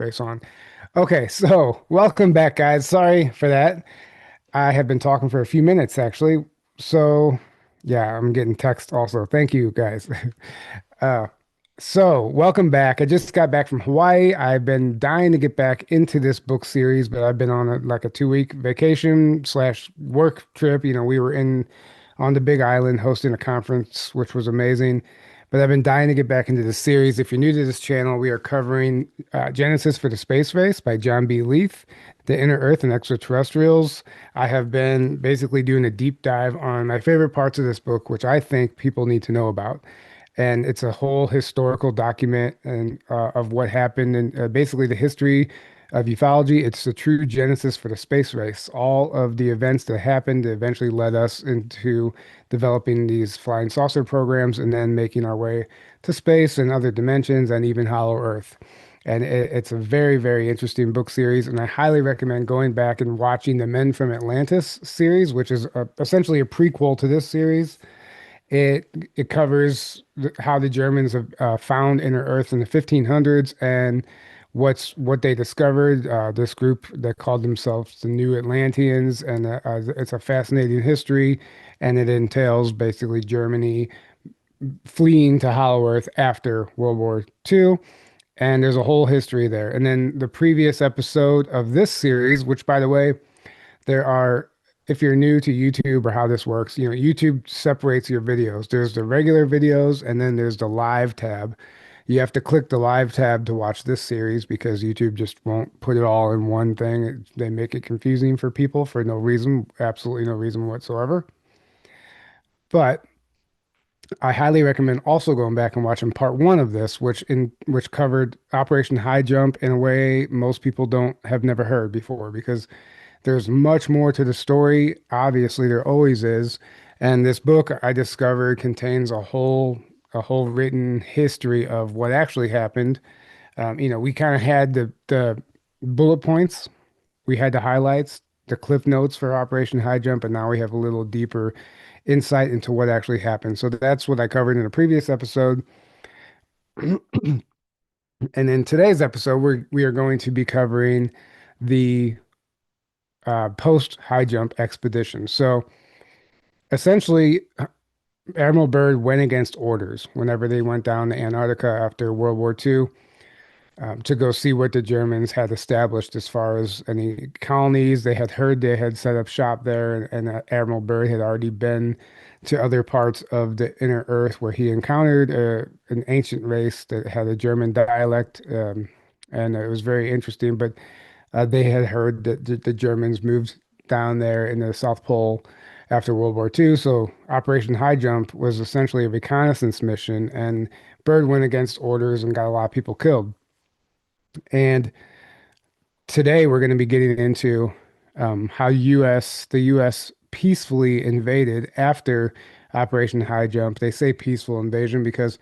Race on. Okay, so welcome back, guys. Sorry for that. I have been talking for a few minutes, actually. So, yeah, I'm getting text also. Thank you, guys. Uh, welcome back. I just got back from Hawaii. I've been dying to get back into this book series, but I've been on like a 2 week vacation slash work trip. We were in on the Big Island hosting a conference, which was amazing. But I've been dying to get back into the series. If you're new to this channel, we are covering Genesis for the Space Race by John B. Leith, The Inner Earth and Extraterrestrials. I have been basically doing a deep dive on my favorite parts of this book, which I think people need to know about. And it's a whole historical document and of what happened and basically the history of ufology. It's the true genesis for the space race. All of the events that happened that eventually led us into developing these flying saucer programs and then making our way to space and other dimensions and even Hollow Earth. And it's a very, very interesting book series. And I highly recommend going back and watching the Men from Atlantis series, which is essentially a prequel to this series. It covers how the Germans have found inner Earth in the 1500s and what they discovered. This group that called themselves the New Atlanteans, and it's a fascinating history, and it entails basically Germany fleeing to Hollow Earth after World War II. And there's a whole history there. And then the previous episode of this series, which by the way, there are, if you're new to YouTube or how this works, YouTube separates your videos. There's the regular videos and then there's the live tab. You have to click the live tab to watch this series because YouTube just won't put it all in one thing. They make it confusing for people for no reason, absolutely no reason whatsoever. But I highly recommend also going back and watching part one of this, which covered Operation High Jump in a way most people don't have never heard before because there's much more to the story. Obviously, there always is. And this book I discovered contains a whole written history of what actually happened. We kind of had the bullet points, we had the highlights, the cliff notes for Operation High Jump, and now we have a little deeper insight into what actually happened. So that's what I covered in a previous episode. And in today's episode, we are going to be covering the post-high jump expedition. So essentially, Admiral Byrd went against orders whenever they went down to Antarctica after World War II, to go see what the Germans had established as far as any colonies. They had heard they had set up shop there, and Admiral Byrd had already been to other parts of the inner Earth where he encountered an ancient race that had a German dialect, and it was very interesting. But they had heard that the Germans moved down there in the South Pole after World War II. So Operation High Jump was essentially a reconnaissance mission, and Byrd went against orders and got a lot of people killed. And today we're going to be getting into how the U.S. peacefully invaded after Operation High Jump. They say peaceful invasion because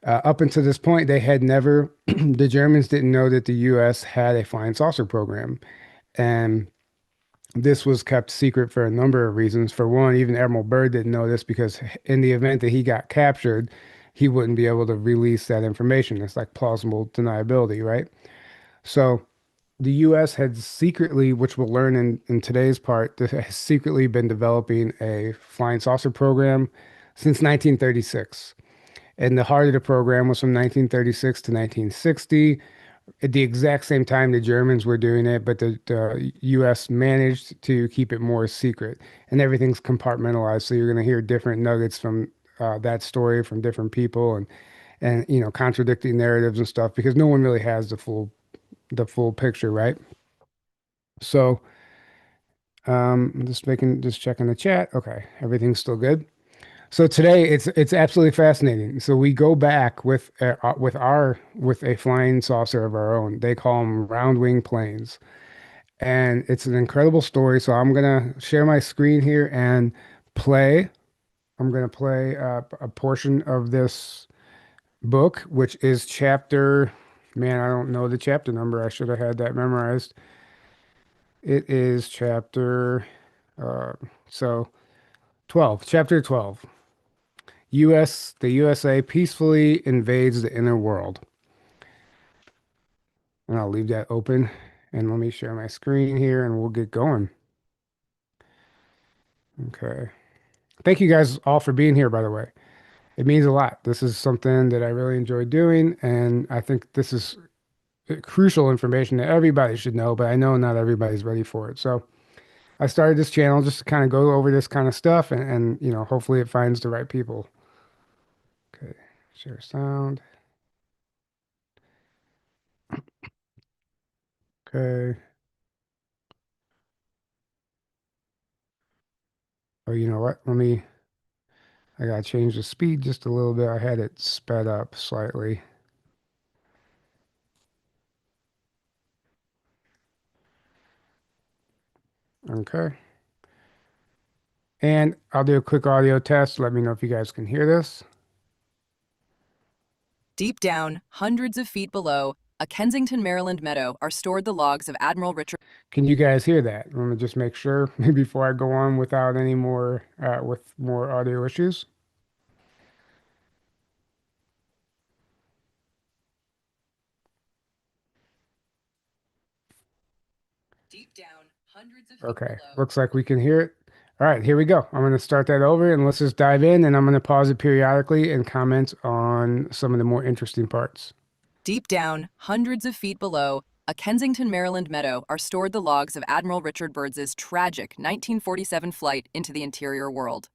up until this point, they had never, the Germans didn't know that the U.S. had a flying saucer program. And this was kept secret for a number of reasons. For one, even Admiral Byrd didn't know this because in the event that he got captured, he wouldn't be able to release that information. It's like plausible deniability, right? So the U.S. had secretly, which we'll learn in today's part, that has secretly been developing a flying saucer program since 1936. And the heart of the program was from 1936 to 1960. At the exact same time, the Germans were doing it, but the U.S. managed to keep it more secret. And everything's compartmentalized. So you're going to hear different nuggets from that story from different people and contradicting narratives and stuff because no one really has the full picture, right? So just checking the chat. Okay, everything's still good. So today it's absolutely fascinating. So we go back with a flying saucer of our own. They call them round wing planes, and it's an incredible story. So I'm gonna share my screen here and play. I'm gonna play a portion of this book, which is chapter. Man, I don't know the chapter number. I should have had that memorized. It is uh, so 12, chapter 12. The USA peacefully invades the inner world. And I'll leave that open. And let me share my screen here and we'll get going. Okay. Thank you guys all for being here, by the way. It means a lot. This is something that I really enjoy doing, and I think this is crucial information that everybody should know, but I know not everybody's ready for it. So I started this channel just to kind of go over this kind of stuff and hopefully it finds the right people. Okay, share sound. Okay. Oh, you know what? I gotta change the speed just a little bit. I had it sped up slightly. Okay. And I'll do a quick audio test. Let me know if you guys can hear this. Deep down, hundreds of feet below, a Kensington, Maryland meadow are stored the logs of Admiral Richard. Can you guys hear that? Let me just make sure before I go on without any more with more audio issues. Deep down, hundreds of feet Okay, below. looks like we can hear it. All right, here we go. I'm going to start that over and let's just dive in and I'm going to pause it periodically and comment on some of the more interesting parts. Deep down, hundreds of feet below, a Kensington, Maryland meadow are stored the logs of Admiral Richard Byrd's tragic 1947 flight into the interior world.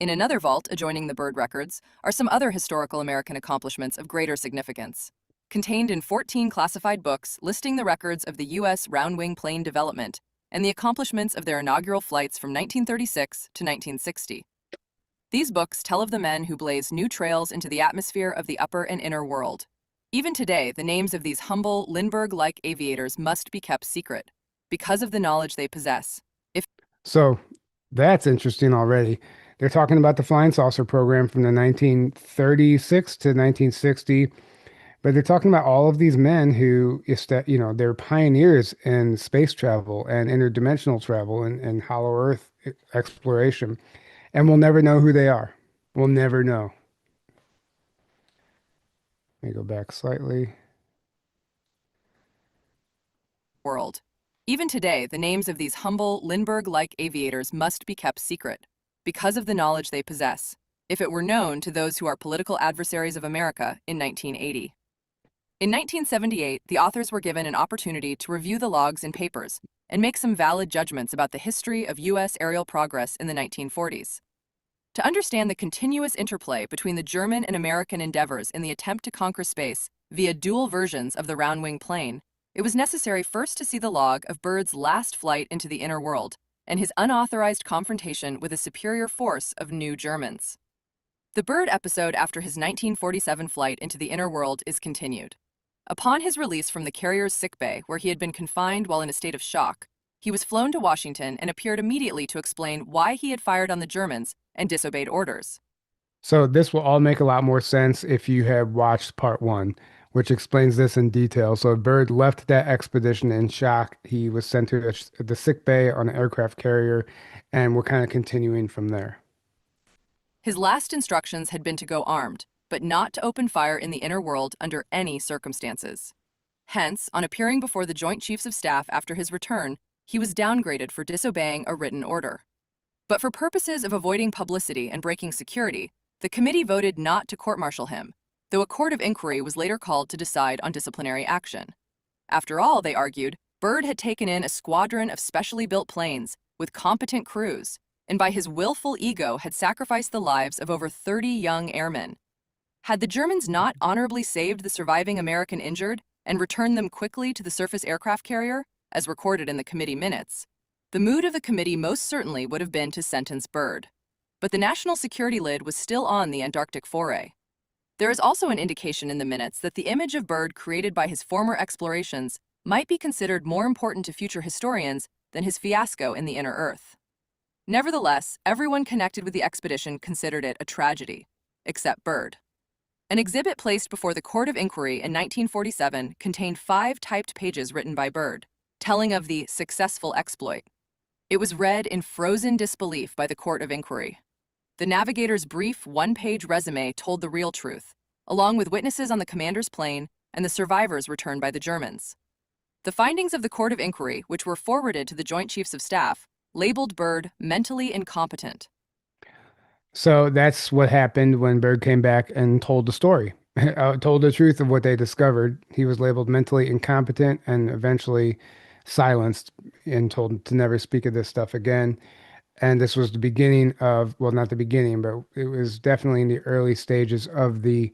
In another vault adjoining the Byrd records are some other historical American accomplishments of greater significance, contained in 14 classified books listing the records of the U.S. round-wing plane development and the accomplishments of their inaugural flights from 1936 to 1960. These books tell of the men who blazed new trails into the atmosphere of the upper and inner world. Even today, the names of these humble, Lindbergh-like aviators must be kept secret because of the knowledge they possess. So that's interesting already. They're talking about the flying saucer program from the 1936 to 1960, but they're talking about all of these men who is that, they're pioneers in space travel and interdimensional travel and hollow earth exploration. And we'll never know who they are. We'll never know. Let me go back slightly. World. Even today, the names of these humble, Lindbergh-like aviators must be kept secret because of the knowledge they possess, if it were known to those who are political adversaries of America in 1980. In 1978, the authors were given an opportunity to review the logs and papers and make some valid judgments about the history of U.S. aerial progress in the 1940s. To understand the continuous interplay between the German and American endeavors in the attempt to conquer space via dual versions of the round-wing plane, it was necessary first to see the log of Byrd's last flight into the inner world and his unauthorized confrontation with a superior force of new Germans. The Byrd episode after his 1947 flight into the inner world is continued. Upon his release from the carrier's sickbay, where he had been confined while in a state of shock, he was flown to Washington and appeared immediately to explain why he had fired on the Germans and disobeyed orders. So this will all make a lot more sense if you have watched part one, which explains this in detail. So Byrd left that expedition in shock. He was sent to the sick bay on an aircraft carrier, and we're kind of continuing from there. His last instructions had been to go armed, but not to open fire in the inner world under any circumstances. Hence, on appearing before the Joint Chiefs of Staff after his return, he was downgraded for disobeying a written order. But for purposes of avoiding publicity and breaking security, the committee voted not to court-martial him, though a court of inquiry was later called to decide on disciplinary action. After all, they argued, Byrd had taken in a squadron of specially built planes with competent crews, and by his willful ego had sacrificed the lives of over 30 young airmen. Had the Germans not honorably saved the surviving American injured and returned them quickly to the surface aircraft carrier, as recorded in the committee minutes, the mood of the committee most certainly would have been to sentence Byrd. But the national security lid was still on the Antarctic foray. There is also an indication in the minutes that the image of Byrd created by his former explorations might be considered more important to future historians than his fiasco in the inner Earth. Nevertheless, everyone connected with the expedition considered it a tragedy, except Byrd. An exhibit placed before the Court of Inquiry in 1947 contained 5 typed pages written by Byrd, telling of the successful exploit. It was read in frozen disbelief by the Court of Inquiry. The navigator's brief one-page resume told the real truth, along with witnesses on the commander's plane, and the survivors returned by the Germans. The findings of the Court of Inquiry, which were forwarded to the Joint Chiefs of Staff, labeled Byrd mentally incompetent. So that's what happened when Byrd came back and told the story, told the truth of what they discovered. He was labeled mentally incompetent and eventually silenced and told to never speak of this stuff again. And this was the beginning of, well, not the beginning, but it was definitely in the early stages of the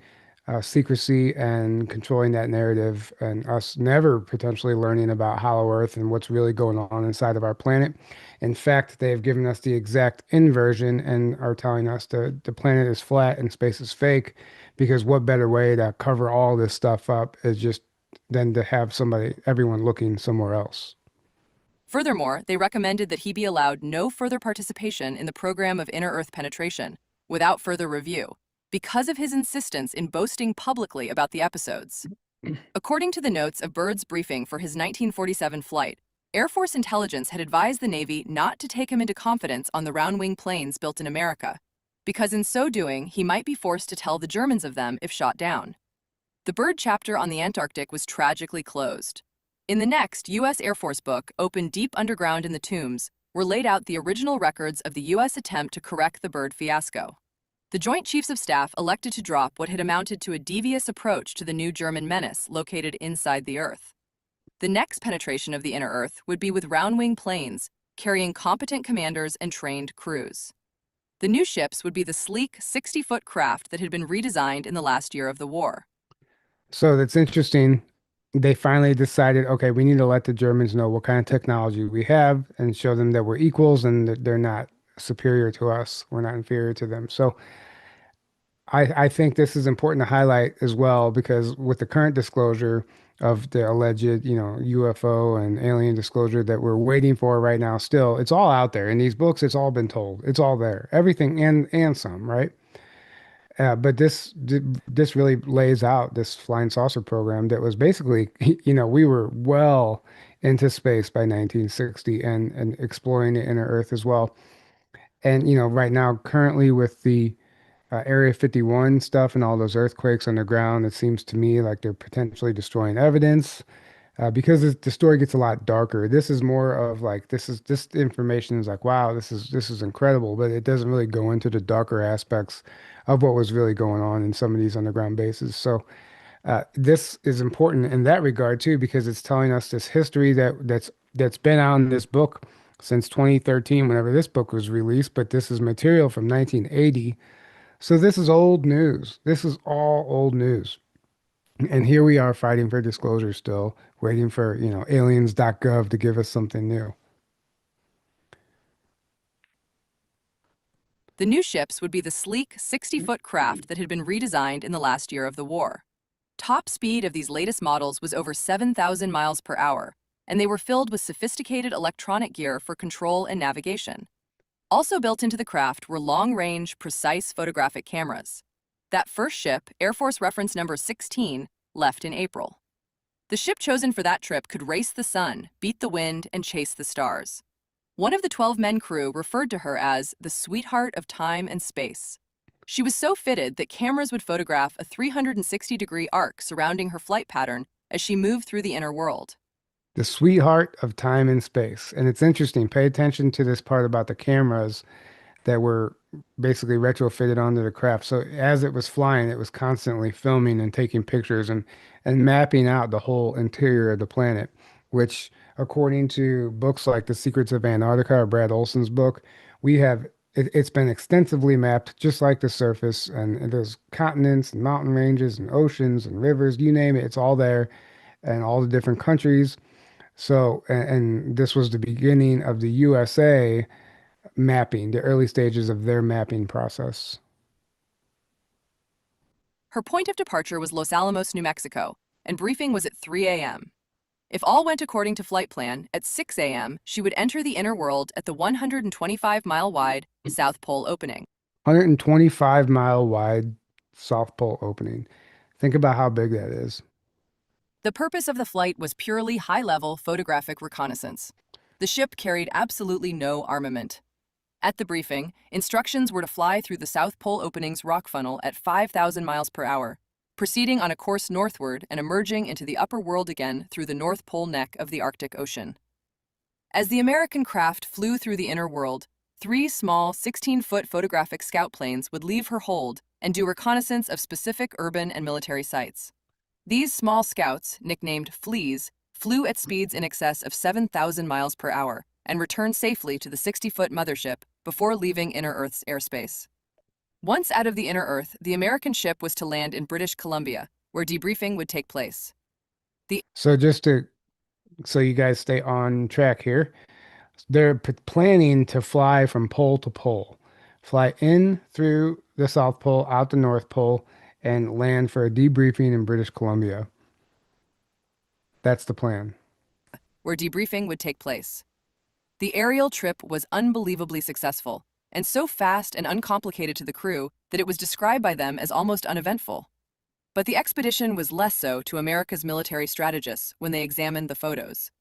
secrecy and controlling that narrative, and us never potentially learning about Hollow Earth and what's really going on inside of our planet. In fact, they have given us the exact inversion and are telling us the planet is flat and space is fake, because what better way to cover all this stuff up is just than to have everyone looking somewhere else. Furthermore, they recommended that he be allowed no further participation in the program of inner Earth penetration without further review, because of his insistence in boasting publicly about the episodes. According to the notes of Byrd's briefing for his 1947 flight, Air Force intelligence had advised the Navy not to take him into confidence on the round-wing planes built in America, because in so doing, he might be forced to tell the Germans of them if shot down. The Byrd chapter on the Antarctic was tragically closed. In the next U.S. Air Force book, opened deep underground in the tombs, were laid out the original records of the U.S. attempt to correct the Byrd fiasco. The Joint Chiefs of Staff elected to drop what had amounted to a devious approach to the new German menace located inside the Earth. The next penetration of the inner Earth would be with round-wing planes, carrying competent commanders and trained crews. The new ships would be the sleek 60-foot craft that had been redesigned in the last year of the war. So that's interesting. They finally decided, okay, we need to let the Germans know what kind of technology we have and show them that we're equals and that they're not superior to us. We're not inferior to them. So I think this is important to highlight as well, because with the current disclosure of the alleged, UFO and alien disclosure that we're waiting for right now, still, it's all out there in these books. It's all been told. It's all there, everything and some, right? But this really lays out this flying saucer program that was basically, we were well into space by 1960 and exploring the inner Earth as well. And right now, currently with the Area 51 stuff and all those earthquakes underground, it seems to me like they're potentially destroying evidence, because the story gets a lot darker. This is more of like this information is like, wow, this is incredible, but it doesn't really go into the darker aspects of what was really going on in some of these underground bases. So this is important in that regard too, because it's telling us this history that's been out in this book since 2013, whenever this book was released, but this is material from 1980. So this is old news. This is all old news. And here we are fighting for disclosure still, waiting for, aliens.gov to give us something new. The new ships would be the sleek 60-foot craft that had been redesigned in the last year of the war. Top speed of these latest models was over 7,000 miles per hour, and they were filled with sophisticated electronic gear for control and navigation. Also built into the craft were long-range, precise photographic cameras. That first ship, Air Force reference number 16, left in April. The ship chosen for that trip could race the sun, beat the wind, and chase the stars. One of the 12-men crew referred to her as the sweetheart of time and space. She was so fitted that cameras would photograph a 360-degree arc surrounding her flight pattern as she moved through the inner world. The sweetheart of time and space. And it's interesting, pay attention to this part about the cameras that were basically retrofitted onto the craft. So as it was flying, it was constantly filming and taking pictures and mapping out the whole interior of the planet, which, according to books like The Secrets of Antarctica or Brad Olson's book, it's been extensively mapped just like the surface, and there's continents and mountain ranges and oceans and rivers, you name it, it's all there, and all the different countries. So, and this was the beginning of the USA mapping, the early stages of their mapping process. Her point of departure was Los Alamos, New Mexico, and briefing was at 3 a.m. If all went according to flight plan, at 6 a.m., she would enter the inner world at the 125-mile-wide South Pole opening. 125-mile wide South Pole opening. Think about how big that is. The purpose of the flight was purely high-level photographic reconnaissance. The ship carried absolutely no armament. At the briefing, instructions were to fly through the South Pole opening's rock funnel at 5,000 miles per hour, proceeding on a course northward and emerging into the upper world again through the North Pole neck of the Arctic Ocean. As the American craft flew through the inner world, 3 small 16-foot photographic scout planes would leave her hold and do reconnaissance of specific urban and military sites. These small scouts, nicknamed fleas, flew at speeds in excess of 7,000 miles per hour and returned safely to the 60-foot mothership before leaving Inner Earth's airspace. Once out of the Inner Earth, the American ship was to land in British Columbia, where debriefing would take place. So so you guys stay on track here. They're planning to fly from pole to pole, fly in through the South Pole, out the North Pole, and land for a debriefing in British Columbia. That's the plan. Where debriefing would take place. The aerial trip was unbelievably successful, and so fast and uncomplicated to the crew that it was described by them as almost uneventful. But the expedition was less so to America's military strategists when they examined the photos.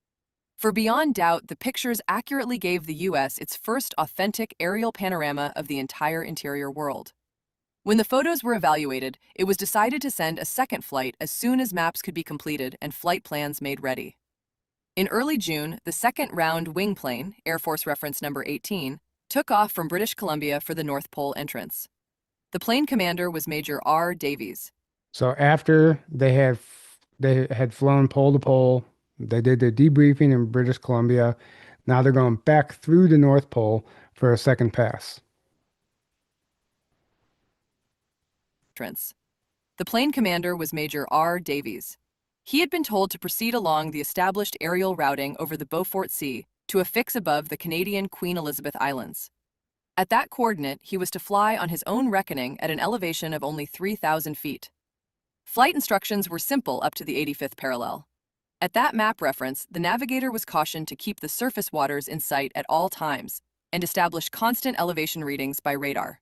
For beyond doubt, the pictures accurately gave the U.S. its first authentic aerial panorama of the entire interior world. When the photos were evaluated, it was decided to send a second flight as soon as maps could be completed and flight plans made ready. In early June, the second round wing plane, Air Force reference number 18, took off from British Columbia for the North Pole entrance. The plane commander was Major R. Davies. So after they had flown pole to pole, they did the debriefing in British Columbia. Now they're going back through the North Pole for a second pass. The plane commander was Major R. Davies. He had been told to proceed along the established aerial routing over the Beaufort Sea to affix above the Canadian Queen Elizabeth Islands. At that coordinate, he was to fly on his own reckoning at an elevation of only 3,000 feet. Flight instructions were simple up to the 85th parallel. At that map reference, the navigator was cautioned to keep the surface waters in sight at all times and establish constant elevation readings by radar.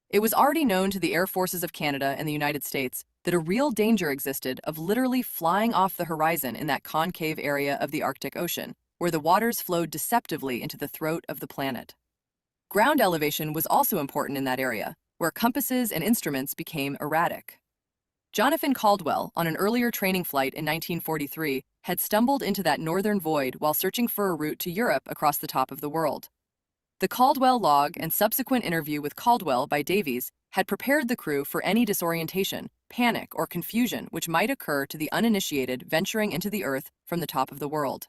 It was already known to the Air Forces of Canada and the United States that a real danger existed of literally flying off the horizon in that concave area of the Arctic Ocean, where the waters flowed deceptively into the throat of the planet. Ground elevation was also important in that area, where compasses and instruments became erratic. Jonathan Caldwell, on an earlier training flight in 1943, had stumbled into that northern void while searching for a route to Europe across the top of the world. The Caldwell log and subsequent interview with Caldwell by Davies had prepared the crew for any disorientation, panic, or confusion which might occur to the uninitiated venturing into the Earth from the top of the world.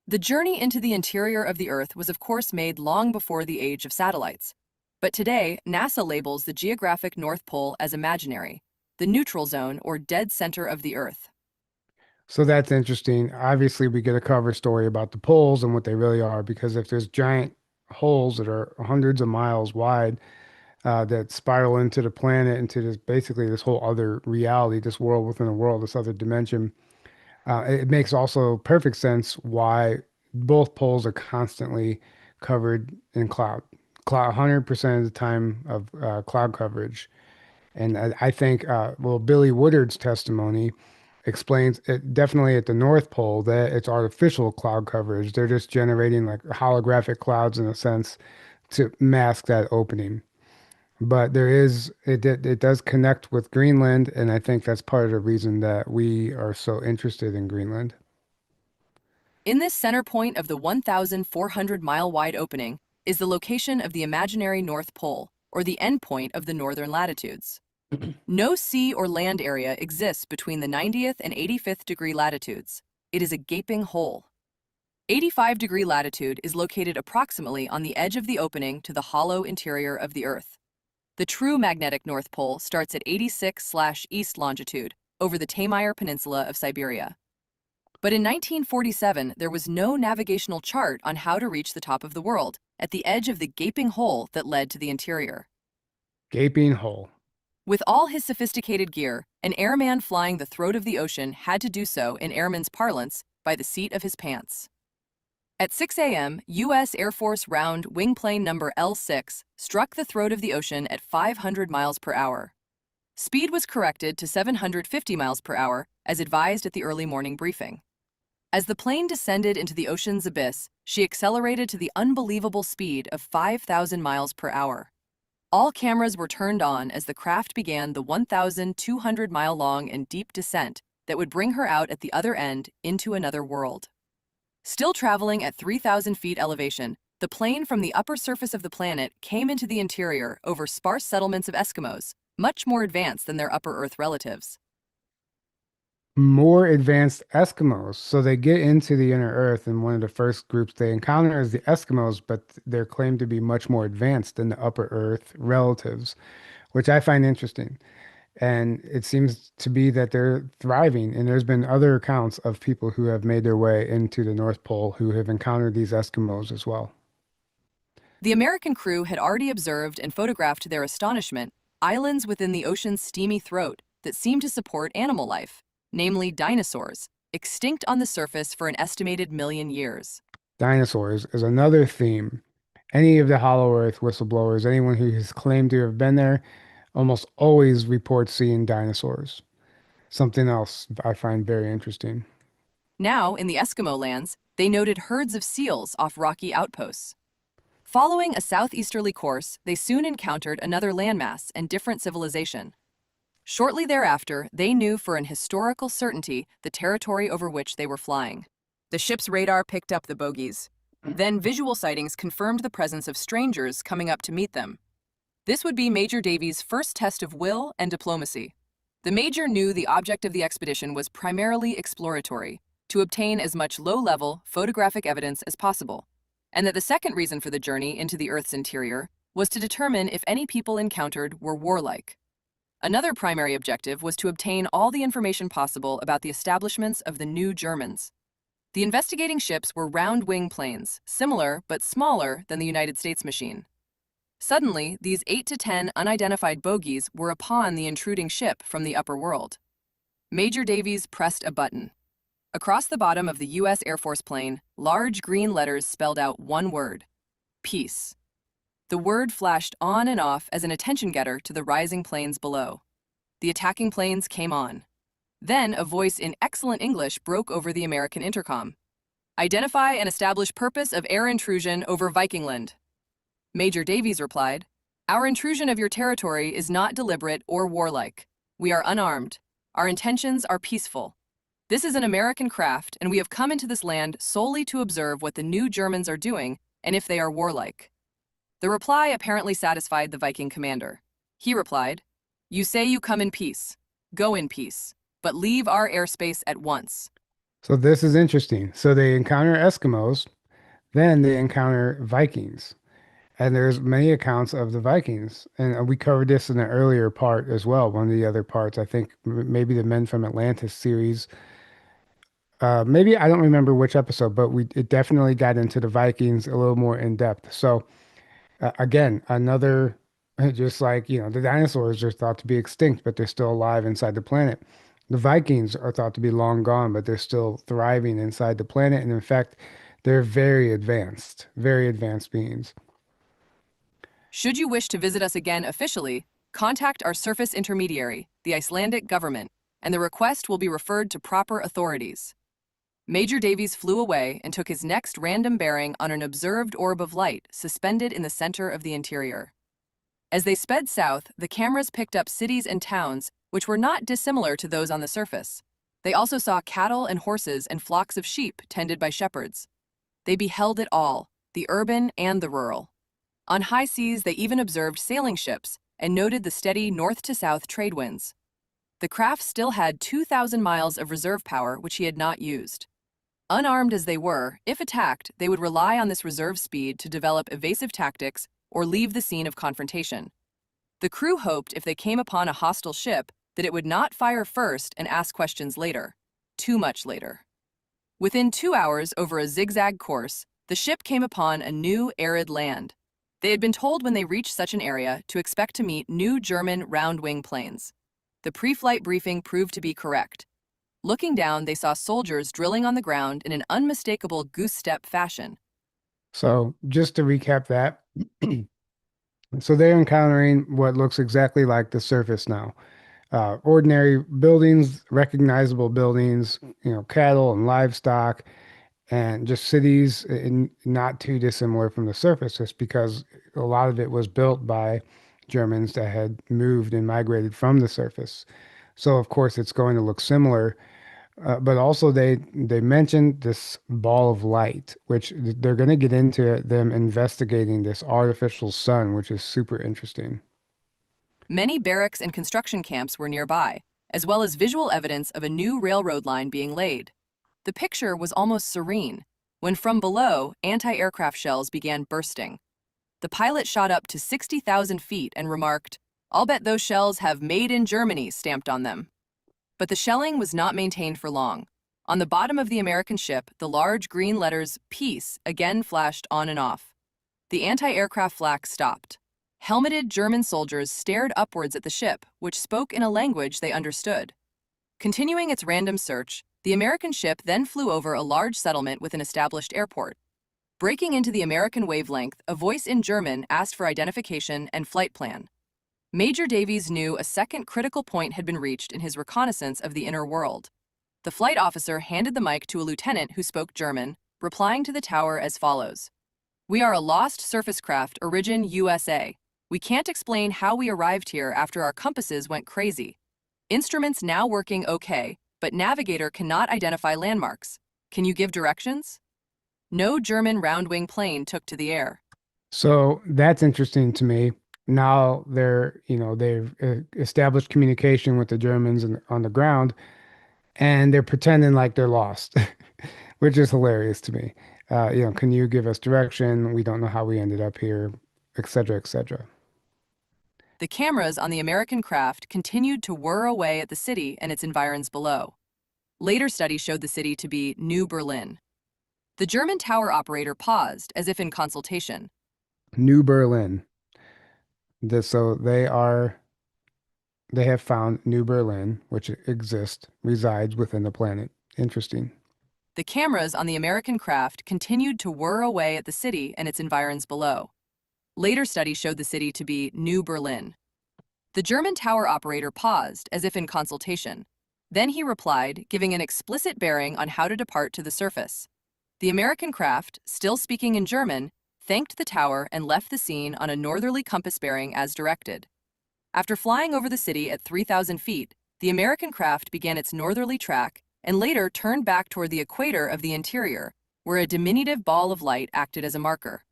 The journey into the interior of the Earth was of course made long before the age of satellites. But today, NASA labels the geographic North Pole as imaginary, the neutral zone or dead center of the Earth. So that's interesting. Obviously, we get a cover story about the poles and what they really are, because if there's giant holes that are hundreds of miles wide that spiral into the planet, into this basically this whole other reality, this world within a world, this other dimension, it makes also perfect sense why both poles are constantly covered in cloud 100% of the time of cloud coverage. And I think, well, Billy Woodard's testimony explains it definitely at the North Pole that it's artificial cloud coverage. They're just generating like holographic clouds in a sense to mask that opening. But it does connect with Greenland, and I think that's part of the reason that we are so interested in Greenland. In this center point of the 1,400-mile-wide opening is the location of the imaginary North Pole, or the end point of the northern latitudes. No sea or land area exists between the 90th and 85th degree latitudes. It is a gaping hole. 85-degree latitude is located approximately on the edge of the opening to the hollow interior of the Earth. The true magnetic North Pole starts at 86/east longitude over the Taymyr Peninsula of Siberia. But in 1947, there was no navigational chart on how to reach the top of the world at the edge of the gaping hole that led to the interior. Gaping hole. With all his sophisticated gear, an airman flying the throat of the ocean had to do so, in airman's parlance, by the seat of his pants. At 6 a.m., U.S. Air Force round wing plane number L6 struck the throat of the ocean at 500 miles per hour. Speed was corrected to 750 miles per hour, as advised at the early morning briefing. As the plane descended into the ocean's abyss, she accelerated to the unbelievable speed of 5,000 miles per hour. All cameras were turned on as the craft began the 1,200-mile-long and deep descent that would bring her out at the other end into another world. Still traveling at 3,000 feet elevation, the plane from the upper surface of the planet came into the interior over sparse settlements of Eskimos, much more advanced than their upper Earth relatives. More advanced Eskimos. So they get into the inner Earth, and one of the first groups they encounter is the Eskimos, but they're claimed to be much more advanced than the upper Earth relatives, which I find interesting. And it seems to be that they're thriving. And there's been other accounts of people who have made their way into the North Pole who have encountered these Eskimos as well. The American crew had already observed and photographed to their astonishment islands within the ocean's steamy throat that seemed to support animal life, namely dinosaurs, extinct on the surface for an estimated million years. Dinosaurs is another theme. Any of the Hollow Earth whistleblowers, anyone who has claimed to have been there, almost always reports seeing dinosaurs. Something else I find very interesting. Now, in the Eskimo lands, they noted herds of seals off rocky outposts. Following a southeasterly course, they soon encountered another landmass and different civilization. Shortly thereafter, they knew for an historical certainty the territory over which they were flying. The ship's radar picked up the bogies. Then visual sightings confirmed the presence of strangers coming up to meet them. This would be Major Davies' first test of will and diplomacy. The Major knew the object of the expedition was primarily exploratory, to obtain as much low-level photographic evidence as possible, and that the second reason for the journey into the Earth's interior was to determine if any people encountered were warlike. Another primary objective was to obtain all the information possible about the establishments of the new Germans. The investigating ships were round-wing planes, similar but smaller than the United States machine. Suddenly, these 8 to 10 unidentified bogies were upon the intruding ship from the upper world. Major Davies pressed a button. Across the bottom of the U.S. Air Force plane, large green letters spelled out one word: peace. The word flashed on and off as an attention-getter to the rising planes below. The attacking planes came on. Then a voice in excellent English broke over the American intercom. "Identify and establish purpose of air intrusion over Vikingland." Major Davies replied, "Our intrusion of your territory is not deliberate or warlike. We are unarmed. Our intentions are peaceful. This is an American craft, and we have come into this land solely to observe what the new Germans are doing and if they are warlike." The reply apparently satisfied the Viking commander. He replied, "You say you come in peace. Go in peace, but leave our airspace at once." So this is interesting. So they encounter Eskimos, then they encounter Vikings. And there's many accounts of the Vikings. And we covered this in an earlier part as well, one of the other parts. I think maybe the Men from Atlantis series. Maybe I don't remember which episode, but it definitely got into the Vikings a little more in depth. So again, another, just like, the dinosaurs are thought to be extinct, but they're still alive inside the planet. The Vikings are thought to be long gone, but they're still thriving inside the planet. And in fact, they're very advanced beings. Should you wish to visit us again officially, contact our surface intermediary, the Icelandic government, and the request will be referred to proper authorities. Major Davies flew away and took his next random bearing on an observed orb of light suspended in the center of the interior. As they sped south, the cameras picked up cities and towns which were not dissimilar to those on the surface. They also saw cattle and horses and flocks of sheep tended by shepherds. They beheld it all, the urban and the rural. On high seas, they even observed sailing ships and noted the steady north-to-south trade winds. The craft still had 2,000 miles of reserve power which he had not used. Unarmed as they were, if attacked, they would rely on this reserve speed to develop evasive tactics or leave the scene of confrontation. The crew hoped if they came upon a hostile ship that it would not fire first and ask questions later, too much later. Within 2 hours over a zigzag course, the ship came upon a new arid land. They had been told when they reached such an area to expect to meet new German round-wing planes. The pre-flight briefing proved to be correct. Looking down, they saw soldiers drilling on the ground in an unmistakable goose-step fashion. So just to recap that, so they're encountering what looks exactly like the surface now. Ordinary buildings, recognizable buildings, cattle and livestock, and just cities not too dissimilar from the surface, just because a lot of it was built by Germans that had moved and migrated from the surface. So of course it's going to look similar. But also they mentioned this ball of light, which they're going to get into them investigating this artificial sun, which is super interesting. Many barracks and construction camps were nearby, as well as visual evidence of a new railroad line being laid. The picture was almost serene, when from below, anti-aircraft shells began bursting. The pilot shot up to 60,000 feet and remarked, "I'll bet those shells have 'Made in Germany' stamped on them." But the shelling was not maintained for long. On the bottom of the American ship, the large green letters "Peace" again flashed on and off. The anti-aircraft flak stopped. Helmeted German soldiers stared upwards at the ship, which spoke in a language they understood. Continuing its random search, the American ship then flew over a large settlement with an established airport. Breaking into the American wavelength, a voice in German asked for identification and flight plan. Major Davies knew a second critical point had been reached in his reconnaissance of the inner world. The flight officer handed the mic to a lieutenant who spoke German, replying to the tower as follows. "We are a lost surface craft, origin USA. We can't explain how we arrived here after our compasses went crazy. Instruments now working okay, but navigator cannot identify landmarks. Can you give directions?" No German round-wing plane took to the air. So that's interesting to me. Now they've established communication with the Germans on the ground, and they're pretending like they're lost, which is hilarious to me. Can you give us direction? We don't know how we ended up here, et cetera, et cetera. The cameras on the American craft continued to whir away at the city and its environs below. Later studies showed the city to be New Berlin. The German tower operator paused, as if in consultation. New Berlin. So they have found New Berlin, which exists, resides within the planet. Interesting. The cameras on the American craft continued to whir away at the city and its environs below. Later studies showed the city to be New Berlin. The German tower operator paused, as if in consultation. Then he replied, giving an explicit bearing on how to depart to the surface. The American craft, still speaking in German, thanked the tower and left the scene on a northerly compass bearing as directed. After flying over the city at 3,000 feet, the American craft began its northerly track and later turned back toward the equator of the interior, where a diminutive ball of light acted as a marker.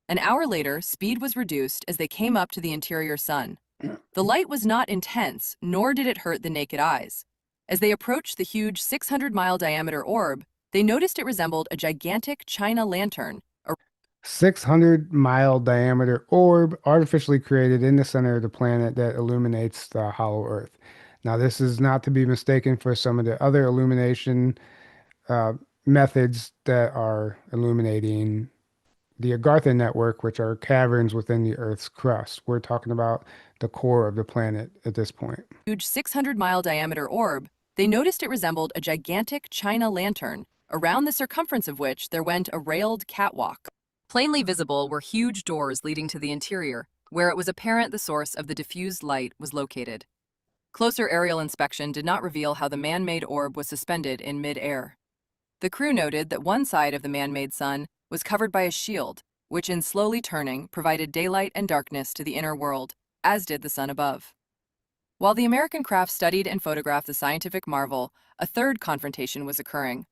An hour later, speed was reduced as they came up to the interior sun. The light was not intense, nor did it hurt the naked eyes. As they approached the huge 600-mile diameter orb, they noticed it resembled a gigantic China lantern. 600-mile diameter orb artificially created in the center of the planet that illuminates the hollow Earth. Now, this is not to be mistaken for some of the other illumination uh, methods that are illuminating the Agartha network, which are caverns within the Earth's crust. We're talking about the core of the planet at this point. Huge 600-mile diameter orb, they noticed it resembled a gigantic China lantern, around the circumference of which there went a railed catwalk. Plainly visible were huge doors leading to the interior, where it was apparent the source of the diffused light was located. Closer aerial inspection did not reveal how the man-made orb was suspended in mid-air. The crew noted that one side of the man-made sun was covered by a shield, which in slowly turning provided daylight and darkness to the inner world, as did the sun above. While the American craft studied and photographed the scientific marvel, a third confrontation was occurring.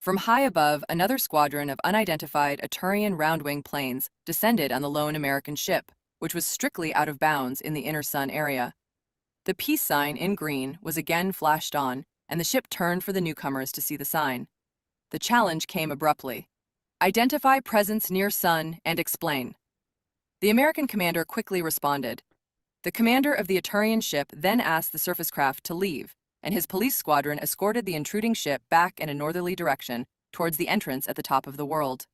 From high above, another squadron of unidentified Aturian round-wing planes descended on the lone American ship, which was strictly out of bounds in the inner sun area. The peace sign in green was again flashed on, and the ship turned for the newcomers to see the sign. The challenge came abruptly. Identify presence near sun and explain. The American commander quickly responded. The commander of the Aturian ship then asked the surface craft to leave, and his police squadron escorted the intruding ship back in a northerly direction towards the entrance at the top of the world.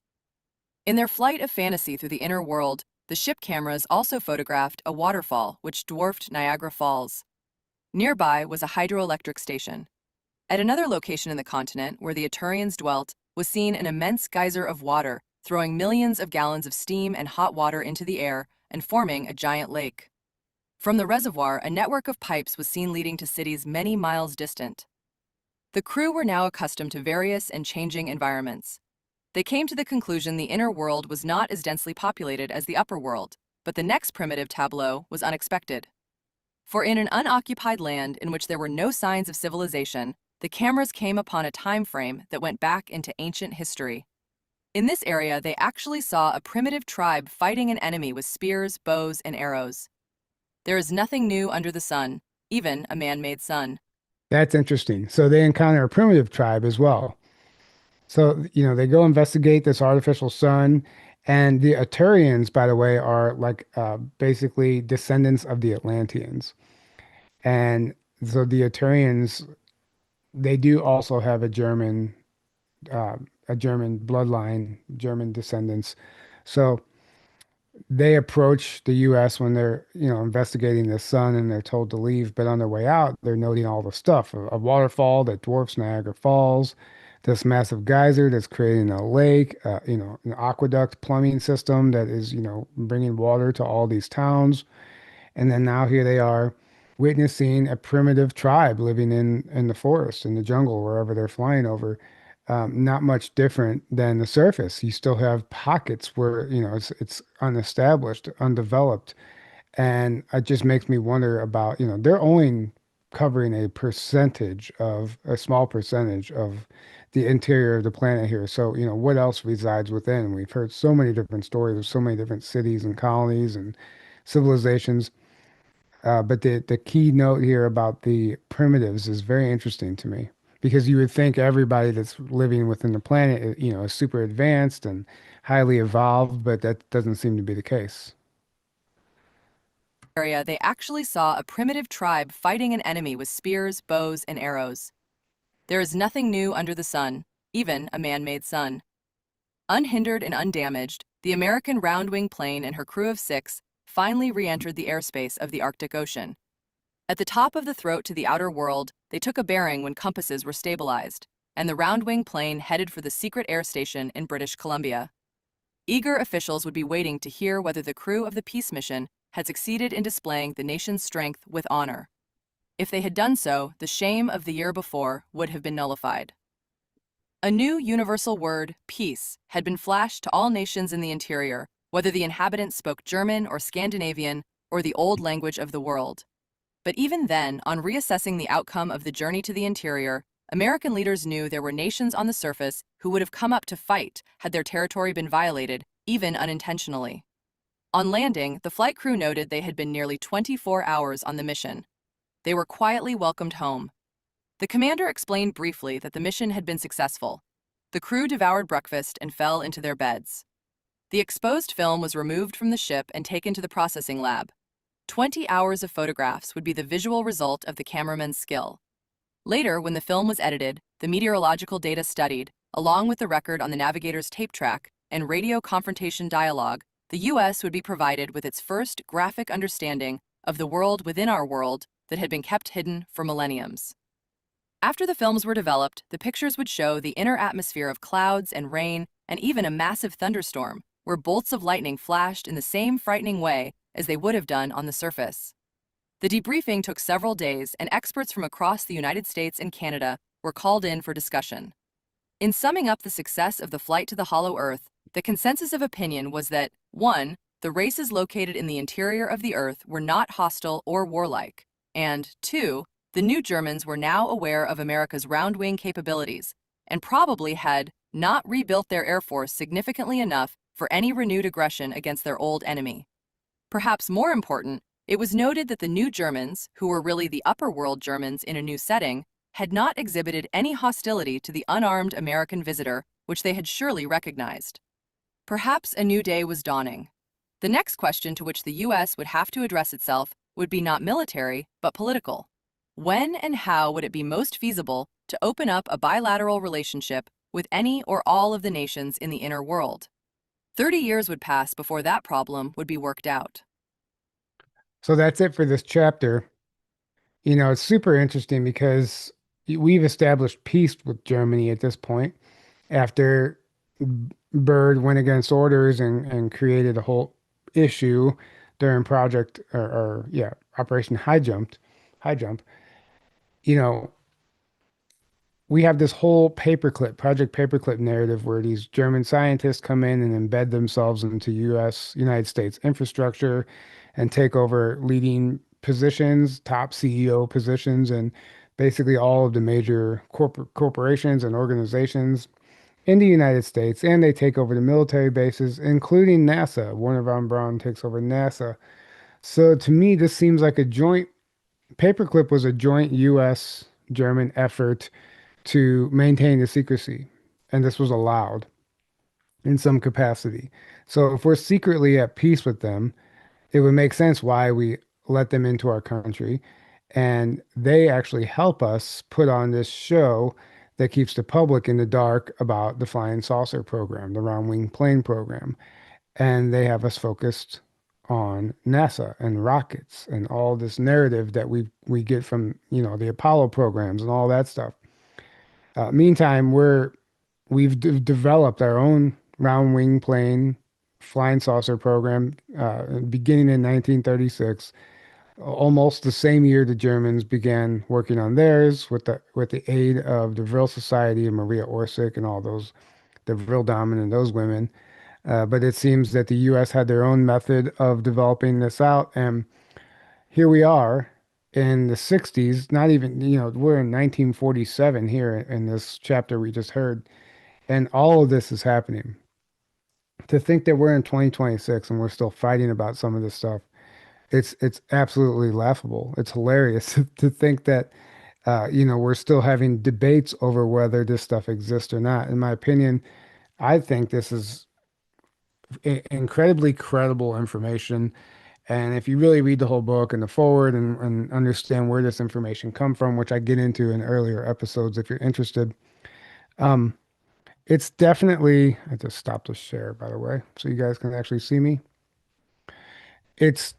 In their flight of fantasy through the inner world, the ship cameras also photographed a waterfall which dwarfed Niagara Falls. Nearby was a hydroelectric station. At another location in the continent where the Aturians dwelt was seen an immense geyser of water throwing millions of gallons of steam and hot water into the air and forming a giant lake. From the reservoir, a network of pipes was seen leading to cities many miles distant. The crew were now accustomed to various and changing environments. They came to the conclusion the inner world was not as densely populated as the upper world, But the next primitive tableau was unexpected. For in an unoccupied land in which there were no signs of civilization, the cameras came upon a time frame that went back into ancient history. In this area, they actually saw a primitive tribe fighting an enemy with spears, bows, and arrows. There is nothing new under the sun, even a man-made sun. That's interesting. So they encounter a primitive tribe as well. So, they go investigate this artificial sun, and the Aturians, by the way, are like basically descendants of the Atlanteans. And so the Aturians, they do also have uh, a German bloodline, German descendants. So they approach the U.S. when they're, investigating the sun and they're told to leave. But on their way out, they're noting all the stuff, a waterfall that dwarfs Niagara Falls, this massive geyser that's creating a lake, an aqueduct plumbing system that is, bringing water to all these towns. And then now here they are witnessing a primitive tribe living in the forest, in the jungle, wherever they're flying over. Not much different than the surface. You still have pockets where, it's unestablished, undeveloped. And it just makes me wonder about, they're only covering a small percentage of the interior of the planet here. So, what else resides within? We've heard so many different stories of so many different cities and colonies and civilizations. But the key note here about the primitives is very interesting to me because you would think everybody that's living within the planet, is super advanced and highly evolved, but that doesn't seem to be the case. Area, they actually saw a primitive tribe fighting an enemy with spears, bows, and arrows. There is nothing new under the sun, even a man-made sun. Unhindered and undamaged, the American round-wing plane and her crew of 6 finally re-entered the airspace of the Arctic Ocean. At the top of the throat to the outer world, they took a bearing when compasses were stabilized, and the round-wing plane headed for the secret air station in British Columbia. Eager officials would be waiting to hear whether the crew of the peace mission had succeeded in displaying the nation's strength with honor. If they had done so, the shame of the year before would have been nullified. A new universal word, peace, had been flashed to all nations in the interior, whether the inhabitants spoke German or Scandinavian or the old language of the world. But even then, on reassessing the outcome of the journey to the interior, American leaders knew there were nations on the surface who would have come up to fight had their territory been violated, even unintentionally. On landing, the flight crew noted they had been nearly 24 hours on the mission. They were quietly welcomed home. The commander explained briefly that the mission had been successful. The crew devoured breakfast and fell into their beds. The exposed film was removed from the ship and taken to the processing lab. 20 hours of photographs would be the visual result of the cameraman's skill. Later, when the film was edited, the meteorological data studied, along with the record on the navigator's tape track and radio confrontation dialogue, the U.S. would be provided with its first graphic understanding of the world within our world that had been kept hidden for millenniums. After the films were developed, the pictures would show the inner atmosphere of clouds and rain and even a massive thunderstorm, where bolts of lightning flashed in the same frightening way as they would have done on the surface. The debriefing took several days, and experts from across the United States and Canada were called in for discussion. In summing up the success of the flight to the Hollow Earth, the consensus of opinion was that 1. The races located in the interior of the Earth were not hostile or warlike, and 2. The new Germans were now aware of America's round-wing capabilities and probably had not rebuilt their air force significantly enough for any renewed aggression against their old enemy. Perhaps more important, it was noted that the new Germans, who were really the upper world Germans in a new setting, had not exhibited any hostility to the unarmed American visitor, which they had surely recognized. Perhaps a new day was dawning. The next question to which the U.S. would have to address itself would be not military, but political. When and how would it be most feasible to open up a bilateral relationship with any or all of the nations in the inner world? 30 years would pass before that problem would be worked out. So that's it for this chapter. It's super interesting because we've established peace with Germany at this point after Byrd went against orders and created a whole issue during yeah, Operation High Jump. You know, we have this whole paperclip, Project Paperclip narrative where these German scientists come in and embed themselves into United States infrastructure and take over leading positions, top CEO positions, and basically all of the major corporations and organizations in the United States. And they take over the military bases, including NASA. Warner von Braun takes over NASA. So to me, this seems like a joint, Paperclip was a joint US German effort to maintain the secrecy, and this was allowed in some capacity. So if we're secretly at peace with them, it would make sense why we let them into our country. And they actually help us put on this show that keeps the public in the dark about the flying saucer program, the round wing plane program. And they have us focused on NASA and rockets and all this narrative that we get from, the Apollo programs and all that stuff. Meantime, we've developed our own round wing plane flying saucer program beginning in 1936, almost the same year the Germans began working on theirs with the aid of the Vril Society and Maria Orsic and all those, the Vril Damen and those women. But it seems that the U.S. had their own method of developing this out, and here we are in the 60s, not even, we're in 1947 here in this chapter we just heard, and all of this is happening. To think that we're in 2026 and we're still fighting about some of this stuff, it's absolutely laughable. It's hilarious to think that we're still having debates over whether this stuff exists or not. In my opinion, I think this is incredibly credible information. And if you really read the whole book and the forward and understand where this information come from, which I get into in earlier episodes, if you're interested, um, it's definitely, I just stopped the share, by the way, so you guys can actually see me. It's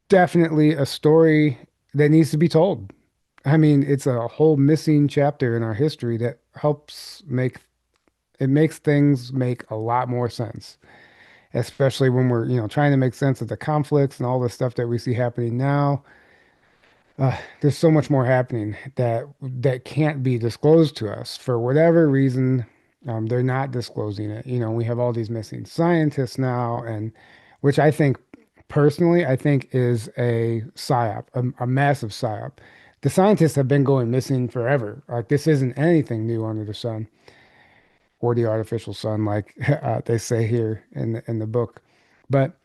definitely a story that needs to be told. I mean, it's a whole missing chapter in our history that helps make it makes things make a lot more sense, especially when we're, trying to make sense of the conflicts and all the stuff that we see happening now. There's so much more happening that can't be disclosed to us for whatever reason. They're not disclosing it. We have all these missing scientists now, and which I think personally, I think is a psyop, a massive psyop. The scientists have been going missing forever. Like this isn't anything new under the sun or the artificial sun, like they say here in the book. But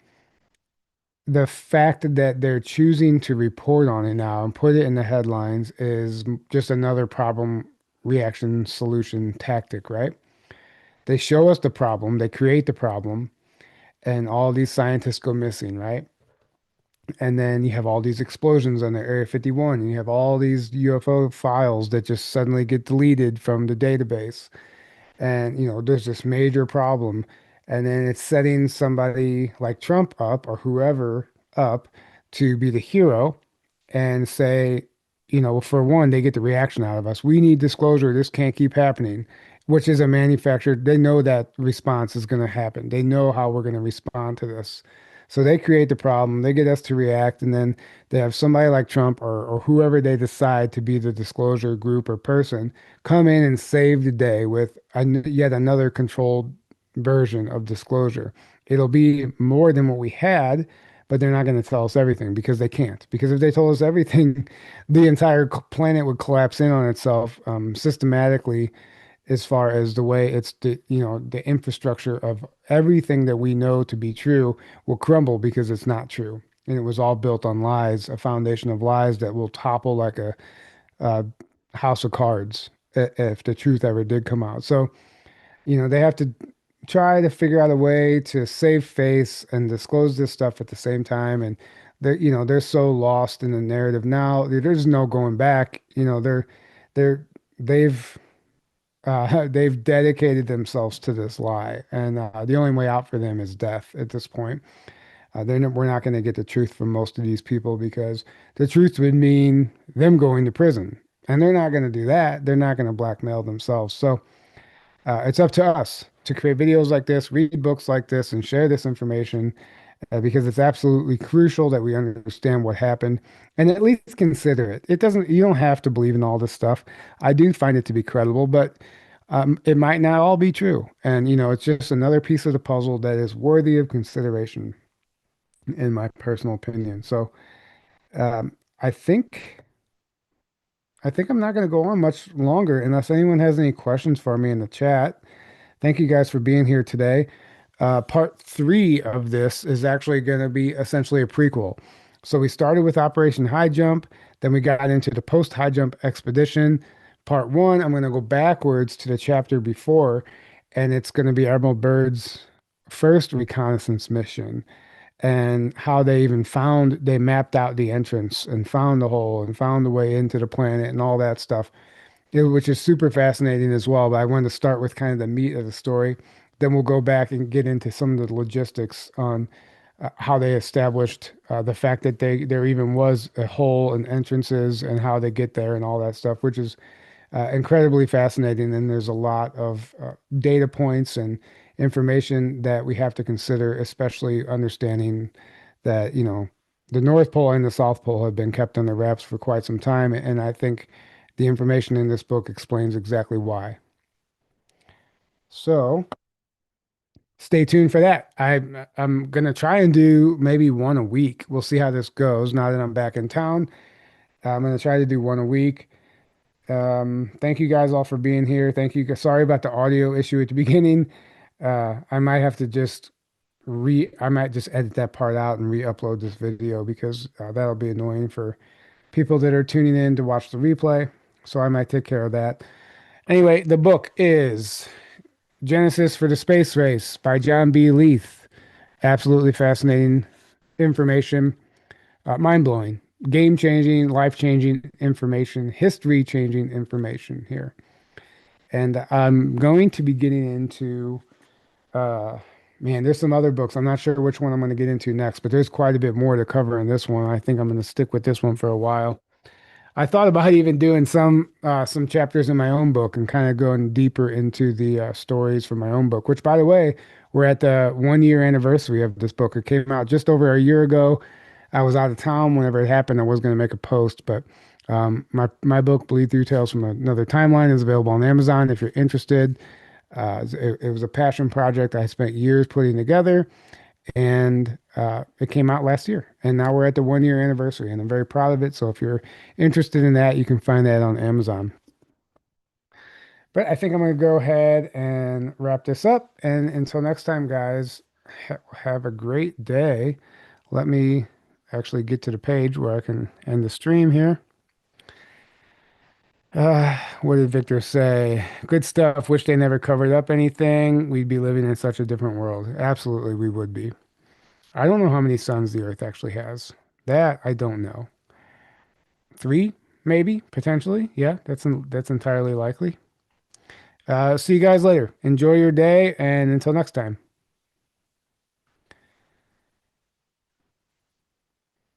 the fact that they're choosing to report on it now and put it in the headlines is just another problem reaction solution tactic, right? They show us the problem, they create the problem, and all these scientists go missing, right? And then you have all these explosions on the Area 51, and you have all these UFO files that just suddenly get deleted from the database. And, there's this major problem. And then it's setting somebody like Trump up or whoever up to be the hero and say, for one, they get the reaction out of us. We need disclosure. This can't keep happening, which is a manufactured. They know that response is going to happen. They know how we're going to respond to this. So they create the problem. They get us to react. And then they have somebody like Trump or whoever they decide to be the disclosure group or person come in and save the day with yet another controlled version of disclosure. It'll be more than what we had, but they're not going to tell us everything because they can't. Because if they told us everything, the entire planet would collapse in on itself systematically as far as the way it's the infrastructure of everything that we know to be true will crumble because it's not true. And it was all built on lies, a foundation of lies that will topple like a house of cards if the truth ever did come out. So, they have to try to figure out a way to save face and disclose this stuff at the same time. And they're so lost in the narrative now. There's no going back. They're they've they've dedicated themselves to this lie, and the only way out for them is death at this point. We're not going to get the truth from most of these people because the truth would mean them going to prison, and they're not going to do that. They're not going to blackmail themselves. So it's up to us to create videos like this, read books like this, and share this information. because it's absolutely crucial that we understand what happened and at least consider it. It doesn't, you don't have to believe in all this stuff. I do find it to be credible, but it might not all be true. And, it's just another piece of the puzzle that is worthy of consideration, in my personal opinion. So, um, I think. I think I'm not going to go on much longer unless anyone has any questions for me in the chat. Thank you guys for being here today. Part three of this is actually going to be essentially a prequel. So we started with Operation High Jump, then we got into the post high jump expedition. Part one, I'm going to go backwards to the chapter before, and it's going to be Admiral Byrd's first reconnaissance mission and how they even they mapped out the entrance and found the hole and found the way into the planet and all that stuff, which is super fascinating as well. But I wanted to start with kind of the meat of the story. Then we'll go back and get into some of the logistics on how they established the fact that there even was a hole and entrances and how they get there and all that stuff, which is incredibly fascinating. And there's a lot of data points and information that we have to consider, especially understanding that, the North Pole and the South Pole have been kept under wraps for quite some time. And I think the information in this book explains exactly why. So stay tuned for that. I'm gonna try and do maybe one a week. We'll see how this goes now that I'm back in town. I'm gonna try to do one a week. Thank you guys all for being here. Thank you. Sorry about the audio issue at the beginning. I might have to just I might just edit that part out and re-upload this video because that'll be annoying for people that are tuning in to watch the replay. So I might take care of that. Anyway, the book is Genesis for the Space Race by John B. Leith. Absolutely fascinating information, mind-blowing, game-changing, life-changing information, history-changing information here. And I'm going to be getting into, uh, man, there's some other books. I'm not sure which one I'm going to get into next, but there's quite a bit more to cover in this one. I think I'm going to stick with this one for a while. I thought about even doing some chapters in my own book and kind of going deeper into the stories from my own book, which, by the way, we're at the 1 year anniversary of this book. It came out just over a year ago. I was out of town whenever it happened. I was going to make a post, but my book, Bleed Through Tales from Another Timeline, is available on Amazon if you're interested. It was a passion project I spent years putting together, and it came out last year. And now we're at the 1 year anniversary, and I'm very proud of it. So if you're interested in that, you can find that on Amazon. But I think I'm going to go ahead and wrap this up. And until next time, guys, have a great day. Let me actually get to the page where I can end the stream here. What did Victor say? Good stuff. Wish they never covered up anything. We'd be living in such a different world. Absolutely, we would be. I don't know how many suns the Earth actually has. That I don't know. Three, maybe, potentially. Yeah, that's entirely likely. See you guys later. Enjoy your day, and until next time.